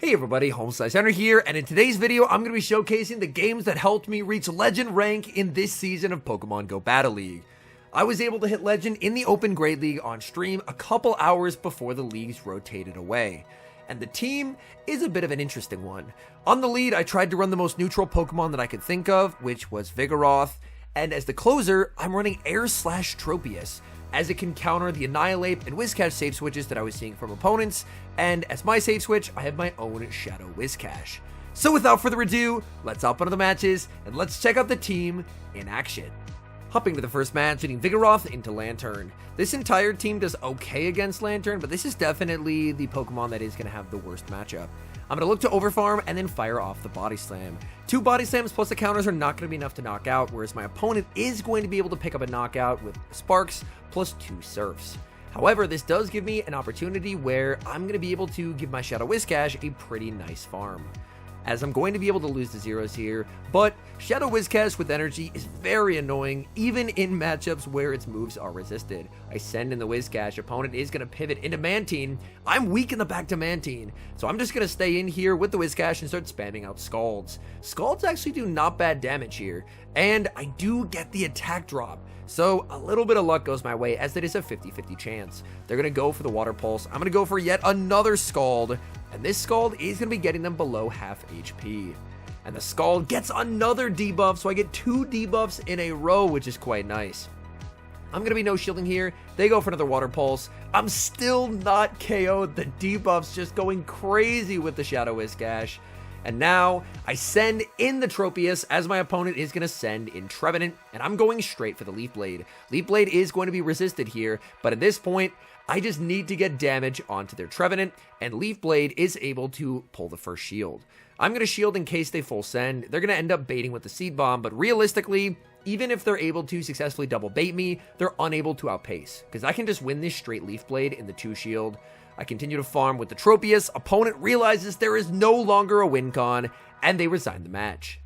Hey everybody, HomeSliceHenry here, and in today's video, I'm going to be showcasing the games that helped me reach Legend rank in this season of Pokemon GO Battle League. I was able to hit Legend in the Open Grade League on stream a couple hours before the leagues rotated away. And the team is a bit of an interesting one. On the lead, I tried to run the most neutral Pokemon that I could think of, which was Vigoroth, and as the closer, I'm running Air/Tropius, as it can counter the Annihilate and Whiscash save switches that I was seeing from opponents, and as my save switch, I have my own Shadow Whiscash. So without further ado, let's hop into the matches, and let's check out the team in action. Hopping to the first match, leading Vigoroth into Lantern. This entire team does okay against Lantern, but this is definitely the Pokemon that is going to have the worst matchup. I'm going to look to overfarm and then fire off the Body Slam. 2 Body Slams plus the counters are not going to be enough to knock out, whereas my opponent is going to be able to pick up a knockout with Sparks plus 2 Surfs. However, this does give me an opportunity where I'm going to be able to give my Shadow Whiscash a pretty nice farm, as I'm going to be able to lose the zeros here, but Shadow Whiscash with energy is very annoying, even in matchups where its moves are resisted. I send in the Whiscash, opponent is going to pivot into Mantine. I'm weak in the back to Mantine, so I'm just going to stay in here with the Whiscash and start spamming out Scalds. Scalds actually do not bad damage here, and I do get the attack drop. So a little bit of luck goes my way, as it is a 50-50 chance. They're going to go for the Water Pulse. I'm going to go for yet another Scald, and this Scald is going to be getting them below half HP. And the Scald gets another debuff, so I get 2 debuffs in a row, which is quite nice. I'm going to be no shielding here. They go for another Water Pulse. I'm still not KO'd. The debuffs just going crazy with the Shadow Whiscash. And now, I send in the Tropius, as my opponent is going to send in Trevenant, and I'm going straight for the Leaf Blade. Leaf Blade is going to be resisted here, but at this point, I just need to get damage onto their Trevenant, and Leaf Blade is able to pull the first shield. I'm going to shield in case they full send. They're going to end up baiting with the Seed Bomb, but realistically, even if they're able to successfully double bait me, they're unable to outpace, because I can just win this straight Leaf Blade in the 2 shield. I continue to farm with the Tropius. Opponent realizes there is no longer a win con, and they resign the match.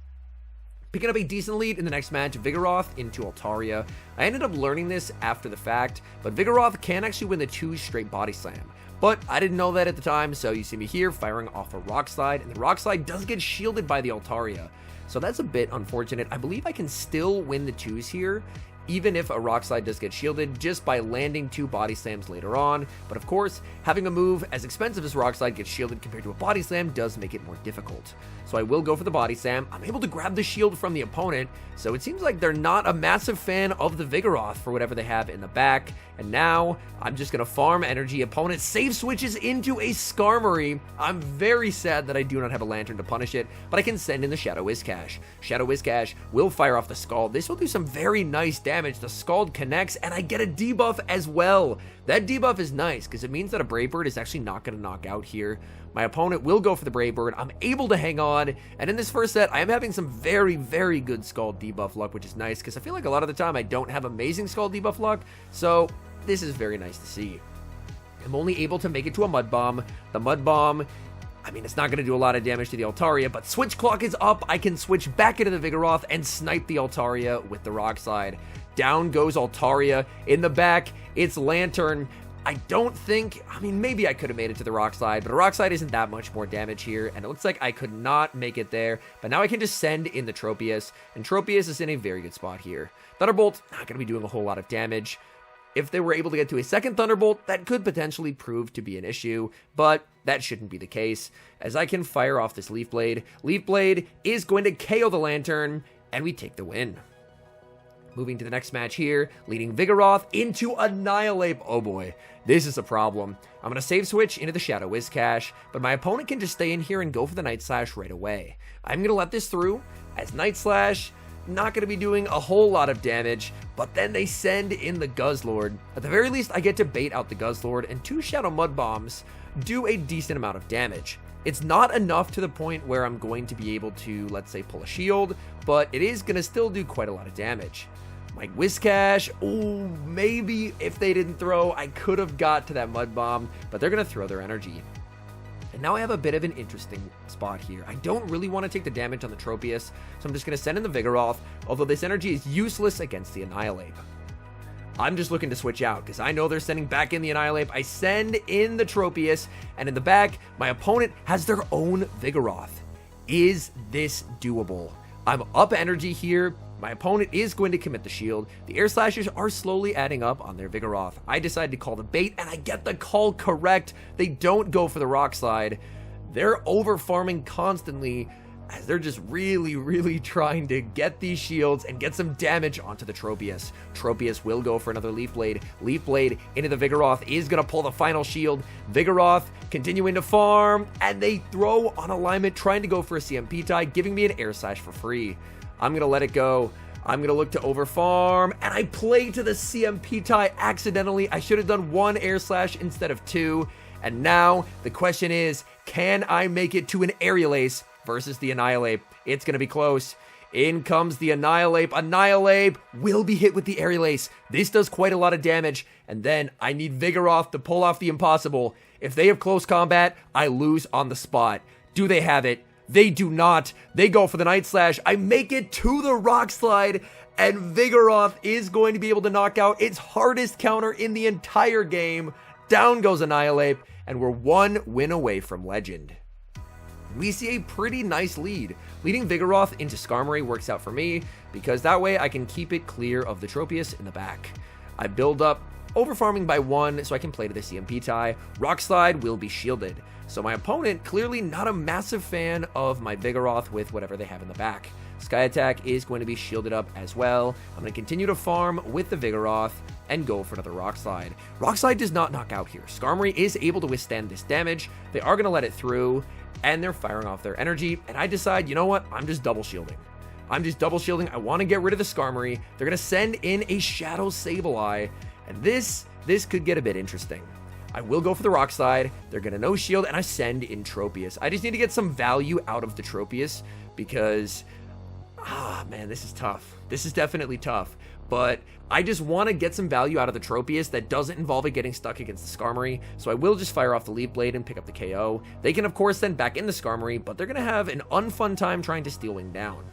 Picking up a decent lead in the next match, Vigoroth into Altaria. I ended up learning this after the fact, but Vigoroth can actually win the 2 straight Body Slam. But I didn't know that at the time, so you see me here firing off a Rock Slide, and the Rock Slide does get shielded by the Altaria. So that's a bit unfortunate. I believe I can still win the 2s here, even if a Rock Slide does get shielded, just by landing 2 Body Slams later on. But of course, having a move as expensive as Rock Slide gets shielded compared to a Body Slam does make it more difficult. So I will go for the Body Slam. I'm able to grab the shield from the opponent, so it seems like they're not a massive fan of the Vigoroth for whatever they have in the back. And now, I'm just going to farm energy. Opponent save switches into a Skarmory. I'm very sad that I do not have a Lantern to punish it, but I can send in the Shadow Whiscash. Shadow Whiscash will fire off the Scald. This will do some very nice damage. The Scald connects, and I get a debuff as well. That debuff is nice, because it means that a Brave Bird is actually not going to knock out here. My opponent will go for the Brave Bird. I'm able to hang on, and in this first set, I am having some very, very good Scald debuff luck, which is nice, because I feel like a lot of the time I don't have amazing Scald debuff luck, so this is very nice to see. I'm only able to make it to a Mud Bomb. The Mud Bomb, I mean, it's not going to do a lot of damage to the Altaria, but Switch Clock is up. I can switch back into the Vigoroth and snipe the Altaria with the Rock Slide. Down goes Altaria. In the back, it's Lantern. I don't think, I mean, maybe I could have made it to the Rock Slide, but a Rock Slide isn't that much more damage here, and it looks like I could not make it there, but now I can just send in the Tropius, and Tropius is in a very good spot here. Thunderbolt, not going to be doing a whole lot of damage. If they were able to get to a second Thunderbolt, that could potentially prove to be an issue, but that shouldn't be the case, as I can fire off this Leaf Blade. Leaf Blade is going to KO the Lantern, and we take the win. Moving to the next match here, leading Vigoroth into Annihilate. Oh boy, this is a problem. I'm going to save switch into the Shadow Whiscash, but my opponent can just stay in here and go for the Night Slash right away. I'm going to let this through, as Night Slash, not going to be doing a whole lot of damage, but then they send in the Guzzlord. At the very least, I get to bait out the Guzzlord, and 2 Shadow Mud Bombs do a decent amount of damage. It's not enough to the point where I'm going to be able to, let's say, pull a shield, but it is going to still do quite a lot of damage. My Whiscash, oh, maybe if they didn't throw, I could have got to that Mud Bomb, but they're going to throw their energy. And now I have a bit of an interesting spot here. I don't really want to take the damage on the Tropius, so I'm just going to send in the Vigoroth, although this energy is useless against the Annihilate. I'm just looking to switch out because I know they're sending back in the Annihilate. I send in the Tropius, and in the back, my opponent has their own Vigoroth. Is this doable? I'm up energy here. My opponent is going to commit the shield. The Air Slashes are slowly adding up on their Vigoroth. I decide to call the bait, and I get the call correct. They don't go for the Rock Slide. They're over farming constantly as they're just really trying to get these shields and get some damage onto the Tropius. Tropius will go for another Leaf Blade. Leaf Blade into the Vigoroth is going to pull the final shield. Vigoroth continuing to farm, and they throw on alignment, trying to go for a CMP tie, giving me an Air Slash for free. I'm going to let it go. I'm going to look to overfarm, and I play to the CMP tie accidentally. I should have done one Air Slash instead of two. And now the question is, can I make it to an Aerial Ace versus the Annihilate? It's going to be close. In comes the Annihilate. Annihilate will be hit with the Aerial Ace. This does quite a lot of damage, and then I need Vigoroth to pull off the impossible. If they have close combat, I lose on the spot. Do they have it? They do not. They go for the Night Slash. I make it to the Rock Slide, and Vigoroth is going to be able to knock out its hardest counter in the entire game. Down goes Annihilate, and we're one win away from Legend. We see a pretty nice lead. Leading Vigoroth into Skarmory works out for me, because that way I can keep it clear of the Tropius in the back. I build up, overfarming by one so I can play to the CMP tie. Rock Slide will be shielded. So my opponent, clearly not a massive fan of my Vigoroth with whatever they have in the back. Sky Attack is going to be shielded up as well. I'm going to continue to farm with the Vigoroth and go for another Rock Slide. Rock Slide does not knock out here. Skarmory is able to withstand this damage. They are going to let it through, and they're firing off their energy, and I decide, you know what, I'm just double shielding. I want to get rid of the Skarmory. They're going to send in a Shadow Sableye, and this could get a bit interesting. I will go for the Rock Slide. They're going to no shield, and I send in Tropius. I just need to get some value out of the Tropius because, man, this is tough. This is definitely tough. But I just want to get some value out of the Tropius that doesn't involve it getting stuck against the Skarmory, so I will just fire off the Leaf Blade and pick up the KO. They can, of course, send back in the Skarmory, but they're going to have an unfun time trying to Steel Wing down.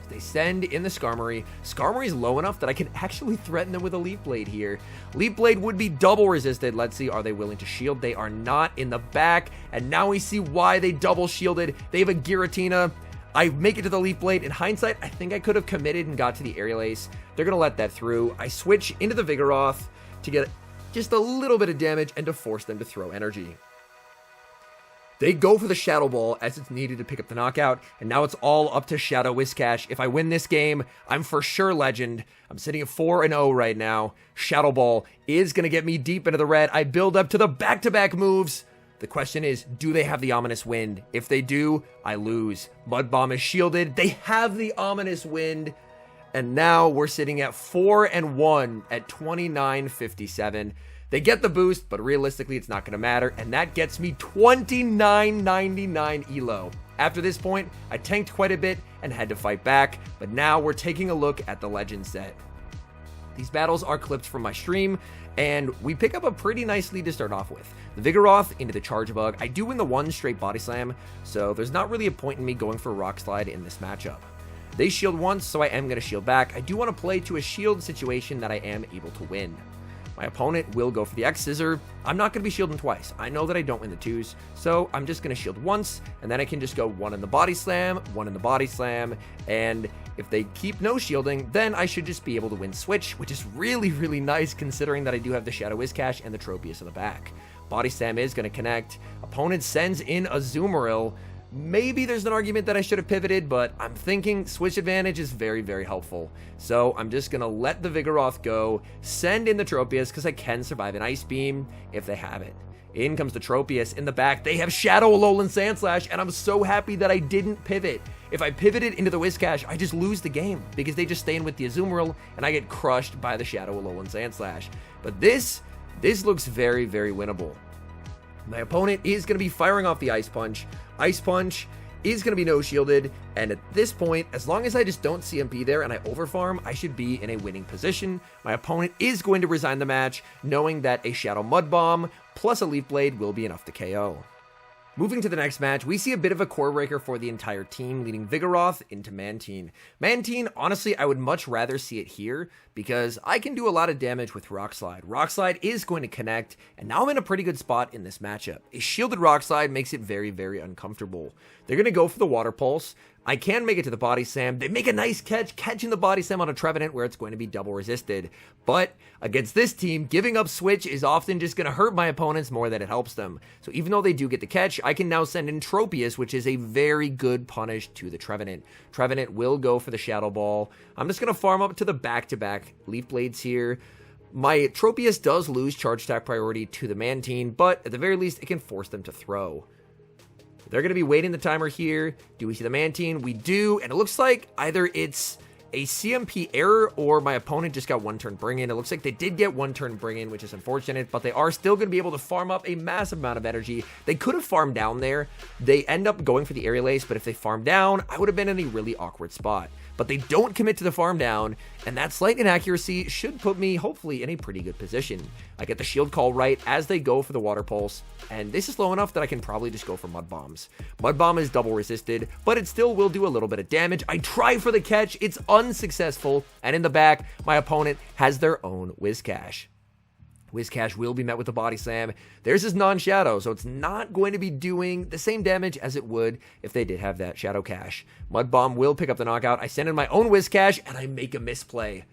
They send in the Skarmory. Skarmory's low enough that I can actually threaten them with a Leaf Blade here. Leaf Blade would be double resisted. Let's see, are they willing to shield? They are not in the back, and now we see why they double shielded. They have a Giratina. I make it to the Leaf Blade. In hindsight, I think I could have committed and got to the Aerial Ace. They're going to let that through. I switch into the Vigoroth to get just a little bit of damage and to force them to throw energy. They go for the Shadow Ball as it's needed to pick up the knockout, and now it's all up to Shadow Whiscash. If I win this game, I'm for sure Legend. I'm sitting at 4-0 right now. Shadow Ball is going to get me deep into the red. I build up to the back-to-back moves. The question is, do they have the Ominous Wind? If they do, I lose. Mud Bomb is shielded. They have the Ominous Wind, and now we're sitting at 4-1 at 29.57. They get the boost, but realistically, it's not going to matter, and that gets me 29.99 ELO. After this point, I tanked quite a bit and had to fight back, but now we're taking a look at the Legend set. These battles are clipped from my stream, and we pick up a pretty nice lead to start off with. The Vigoroth into the Charge Bug. I do win the one straight Body Slam, so there's not really a point in me going for Rock Slide in this matchup. They shield once, so I am going to shield back. I do want to play to a shield situation that I am able to win. My opponent will go for the X-Scissor. I'm not going to be shielding twice. I know that I don't win the twos, so I'm just going to shield once, and then I can just go one in the Body Slam, one in the Body Slam, and if they keep no shielding, then I should just be able to win Switch, which is really nice considering that I do have the Shadow Whiscash and the Tropius in the back. Body Slam is going to connect. Opponent sends in a Azumarill. Maybe there's an argument that I should have pivoted, but I'm thinking Switch Advantage is very helpful. So I'm just going to let the Vigoroth go, send in the Tropius because I can survive an Ice Beam if they have it. In comes the Tropius. In the back, they have Shadow Alolan Sandslash, and I'm so happy that I didn't pivot. If I pivoted into the Whiscash, I just lose the game because they just stay in with the Azumarill, and I get crushed by the Shadow Alolan Sandslash. But this looks very winnable. My opponent is going to be firing off the Ice Punch. Ice Punch is going to be no shielded, and at this point, as long as I just don't CMP there and I overfarm, I should be in a winning position. My opponent is going to resign the match, knowing that a Shadow Mud Bomb plus a Leaf Blade will be enough to KO. Moving to the next match, we see a bit of a core breaker for the entire team, leading Vigoroth into Mantine. Mantine, honestly, I would much rather see it here, because I can do a lot of damage with Rock Slide. Rock Slide is going to connect, and now I'm in a pretty good spot in this matchup. A shielded Rock Slide makes it very, very uncomfortable. They're going to go for the Water Pulse. I can make it to the Body Slam. They make a nice catch, catching the Body Slam on a Trevenant where it's going to be double resisted. But against this team, giving up Switch is often just going to hurt my opponents more than it helps them. So even though they do get the catch, I can now send in Tropius, which is a very good punish to the Trevenant. Trevenant will go for the Shadow Ball. I'm just going to farm up to the back-to-back Leaf Blades here. My Tropius does lose charge attack priority to the Mantine, but at the very least, it can force them to throw. They're going to be waiting the timer here. Do we see the Mantine? We do, and it looks like either it's a CMP error or my opponent just got one turn bring in. It looks like they did get one turn bring in, which is unfortunate, but they are still going to be able to farm up a massive amount of energy. They could have farmed down there. They end up going for the Aerial Ace, but if they farmed down, I would have been in a really awkward spot. But they don't commit to the farm down, and that slight inaccuracy should put me, hopefully, in a pretty good position. I get the shield call right as they go for the Water Pulse, and this is low enough that I can probably just go for Mud Bombs. Mud Bomb is double resisted, but it still will do a little bit of damage. I try for the catch, it's unsuccessful, and in the back, my opponent has their own Whiscash. Whiscash will be met with the Body Slam. There's his non-shadow, so it's not going to be doing the same damage as it would if they did have that Shadow Cash. Mud Bomb will pick up the knockout. I send in my own Whiscash, and I make a misplay.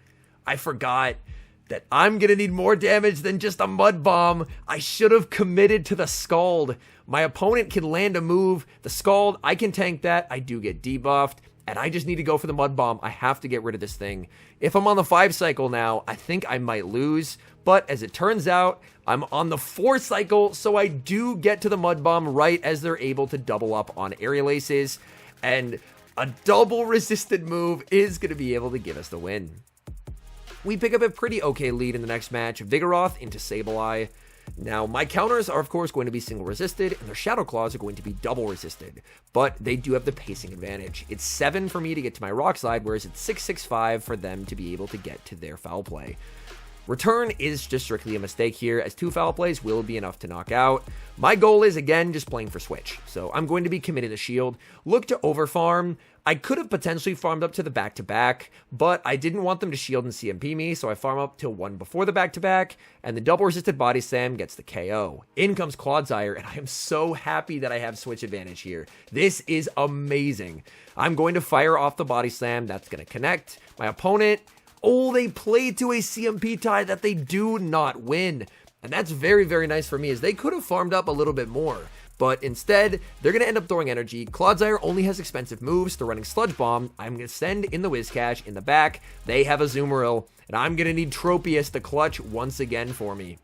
I forgot that I'm going to need more damage than just a Mud Bomb. I should have committed to the Scald. My opponent can land a move. The Scald, I can tank that. I do get debuffed. And I just need to go for the Mud Bomb. I have to get rid of this thing. If I'm on the 5 cycle now, I think I might lose. But as it turns out, I'm on the 4 cycle, so I do get to the Mud Bomb right as they're able to double up on Aerial Aces. And a double resisted move is going to be able to give us the win. We pick up a pretty okay lead in the next match. Vigoroth into Sableye. Now, my counters are, of course, going to be single resisted, and their Shadow Claws are going to be double resisted, but they do have the pacing advantage. It's 7 for me to get to my Rock Slide, whereas it's 6-6-5 for them to be able to get to their Foul Play. Return is just strictly a mistake here, as 2 Foul Plays will be enough to knock out. My goal is, again, just playing for Switch, so I'm going to be committed to Shield. Look to overfarm. I could have potentially farmed up to the back-to-back, but I didn't want them to shield and CMP me, so I farm up to 1 before the back-to-back, and the double-resisted Body Slam gets the KO. In comes Clodsire, and I am so happy that I have Switch advantage here. This is amazing. I'm going to fire off the Body Slam. That's going to connect. My opponent, oh, they played to a CMP tie that they do not win. And that's very, very nice for me, as they could have farmed up a little bit more. But instead, they're going to end up throwing energy. Clodsire only has expensive moves. They're running Sludge Bomb. I'm going to send in the Whiscash in the back. They have a Azumarill, and I'm going to need Tropius to clutch once again for me.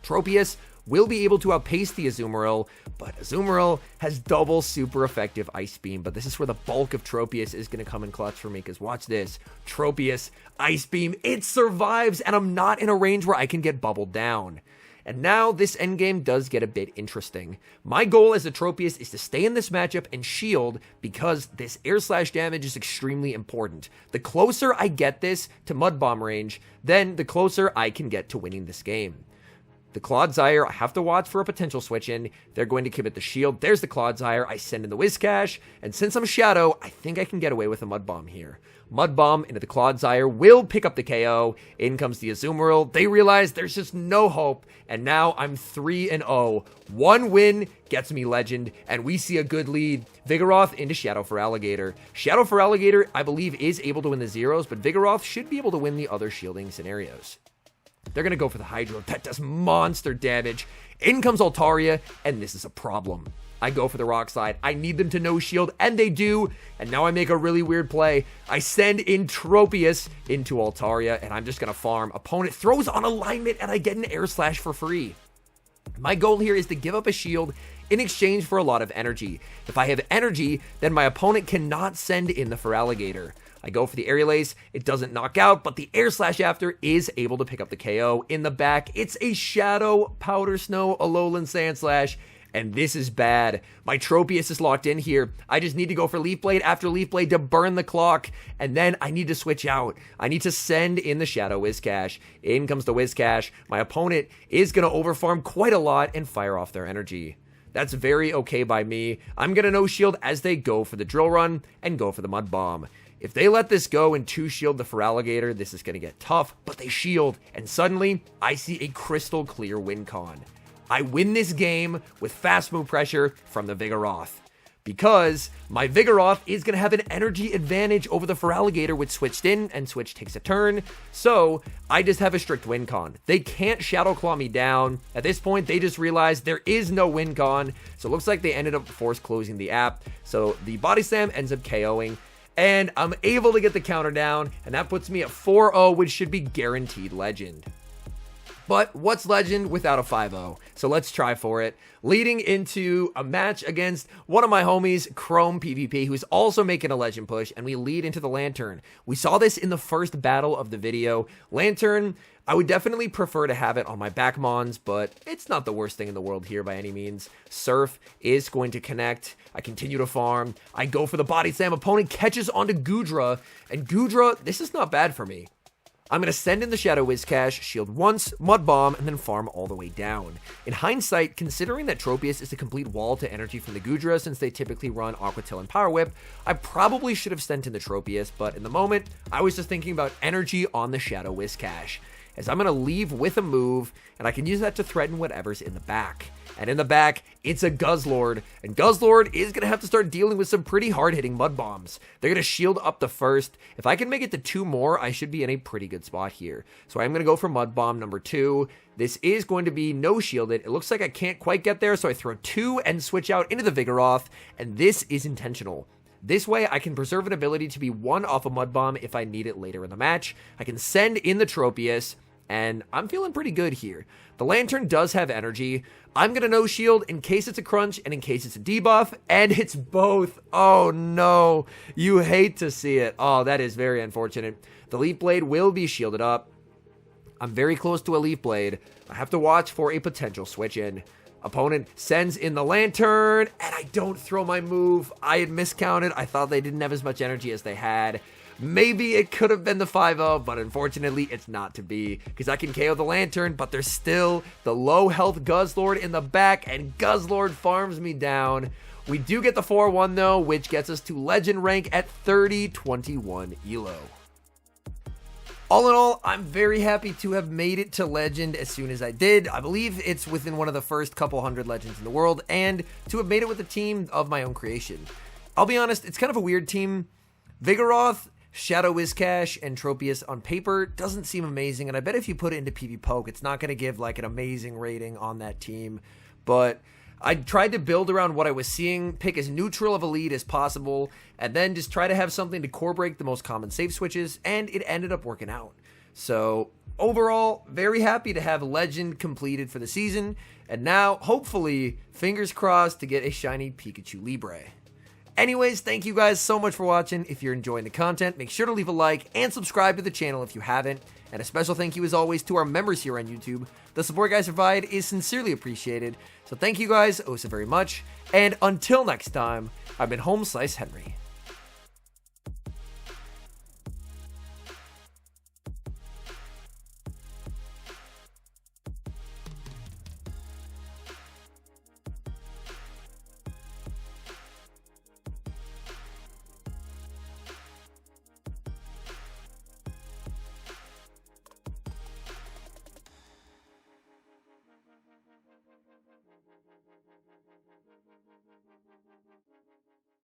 Tropius will be able to outpace the Azumarill, but Azumarill has double super effective Ice Beam, but this is where the bulk of Tropius is going to come in clutch for me, because watch this. Tropius, Ice Beam, it survives, and I'm not in a range where I can get bubbled down. And now this endgame does get a bit interesting. My goal as a Tropius is to stay in this matchup and shield, because this air slash damage is extremely important. The closer I get this to Mud Bomb range, then the closer I can get to winning this game. The Clodsire, I have to watch for a potential switch in. They're going to commit the shield. There's the Clodsire. I send in the Whiscash, and since I'm Shadow, I think I can get away with a Mud Bomb here. Mud Bomb into the Clodsire will pick up the KO. In comes the Azumarill. They realize there's just no hope, and now I'm 3-0. 1 win gets me Legend, and we see a good lead. Vigoroth into Shadow for Alligator. Shadow for Alligator, I believe, is able to win the zeros, but Vigoroth should be able to win the other shielding scenarios. They're going to go for the Hydro. That does monster damage. In comes Altaria, and this is a problem. I go for the Rock Slide. I need them to no shield, and they do. And now I make a really weird play. I send in Tropius into Altaria, and I'm just going to farm. Opponent throws on alignment, and I get an Air Slash for free. My goal here is to give up a shield in exchange for a lot of energy. If I have energy, then my opponent cannot send in the Feraligatr. I go for the Aerial Ace, it doesn't knock out, but the Air Slash after is able to pick up the KO. In the back, it's a Shadow, Powder Snow, Alolan Sand Slash, and this is bad. My Tropius is locked in here. I just need to go for Leaf Blade after Leaf Blade to burn the clock, and then I need to switch out. I need to send in the Shadow Whiscash. In comes the Whiscash. My opponent is going to overfarm quite a lot and fire off their energy. That's very okay by me. I'm going to no shield as they go for the drill run and go for the mud bomb. If they let this go and 2-shield the Feraligatr, this is going to get tough, but they shield, and suddenly, I see a crystal clear win con. I win this game with fast move pressure from the Vigoroth, because my Vigoroth is going to have an energy advantage over the Feraligatr with switched in, and switch takes a turn, so I just have a strict win con. They can't Shadow Claw me down. At this point, they just realized there is no win con, so it looks like they ended up force closing the app, so the Body Slam ends up KOing. And I'm able to get the counter down, and that puts me at 4-0, which should be guaranteed legend. But what's legend without a 5-0? So let's try for it. Leading into a match against one of my homies, Chrome PvP, who's also making a legend push, and we lead into the Lantern. We saw this in the first battle of the video. Lantern, I would definitely prefer to have it on my back mons, but it's not the worst thing in the world here by any means. Surf is going to connect. I continue to farm. I go for the Body Slam. Opponent catches onto Goodra, and Goodra, this is not bad for me. I'm going to send in the Shadow Whiscash, shield once, Mud Bomb, and then farm all the way down. In hindsight, considering that Tropius is a complete wall to energy from the Goodra since they typically run Aqua Tail and Power Whip, I probably should have sent in the Tropius, but in the moment, I was just thinking about energy on the Shadow Whiscash, as I'm going to leave with a move, and I can use that to threaten whatever's in the back. And in the back, it's a Guzzlord, and Guzzlord is going to have to start dealing with some pretty hard-hitting Mud Bombs. They're going to shield up the first. If I can make it to 2 more, I should be in a pretty good spot here. So I'm going to go for Mud Bomb number 2. This is going to be no shielded. It looks like I can't quite get there, so I throw 2 and switch out into the Vigoroth, and this is intentional. This way, I can preserve an ability to be 1 off a Mud Bomb if I need it later in the match. I can send in the Tropius, and I'm feeling pretty good here. The Lantern does have energy. I'm going to no shield in case it's a crunch and in case it's a debuff, and it's both. Oh no, you hate to see it. Oh, that is very unfortunate. The Leaf Blade will be shielded up. I'm very close to a Leaf Blade. I have to watch for a potential switch in. Opponent sends in the Lantern, and I don't throw my move. I had miscounted. I thought they didn't have as much energy as they had. Maybe it could have been the 5-0, but unfortunately it's not to be, because I can KO the Lantern, but there's still the low health Guzzlord in the back, and Guzzlord farms me down. We do get the 4-1 though, which gets us to legend rank at 30-21 ELO. All in all, I'm very happy to have made it to legend as soon as I did. I believe it's within one of the first couple hundred legends in the world, and to have made it with a team of my own creation. I'll be honest, it's kind of a weird team. Vigoroth, Shadow Whiscash, and Tropius on paper doesn't seem amazing, and I bet if you put it into PvPoke, it's not going to give like an amazing rating on that team. But I tried to build around what I was seeing, pick as neutral of a lead as possible, and then just try to have something to core break the most common save switches, and it ended up working out. So overall, very happy to have Legend completed for the season, and now, hopefully, fingers crossed to get a shiny Pikachu Libre. Anyways, thank you guys so much for watching. If you're enjoying the content, make sure to leave a like and subscribe to the channel if you haven't. And a special thank you as always to our members here on YouTube. The support you guys provide is sincerely appreciated. So thank you guys oh so very much. And until next time, I've been HomeSliceHenry.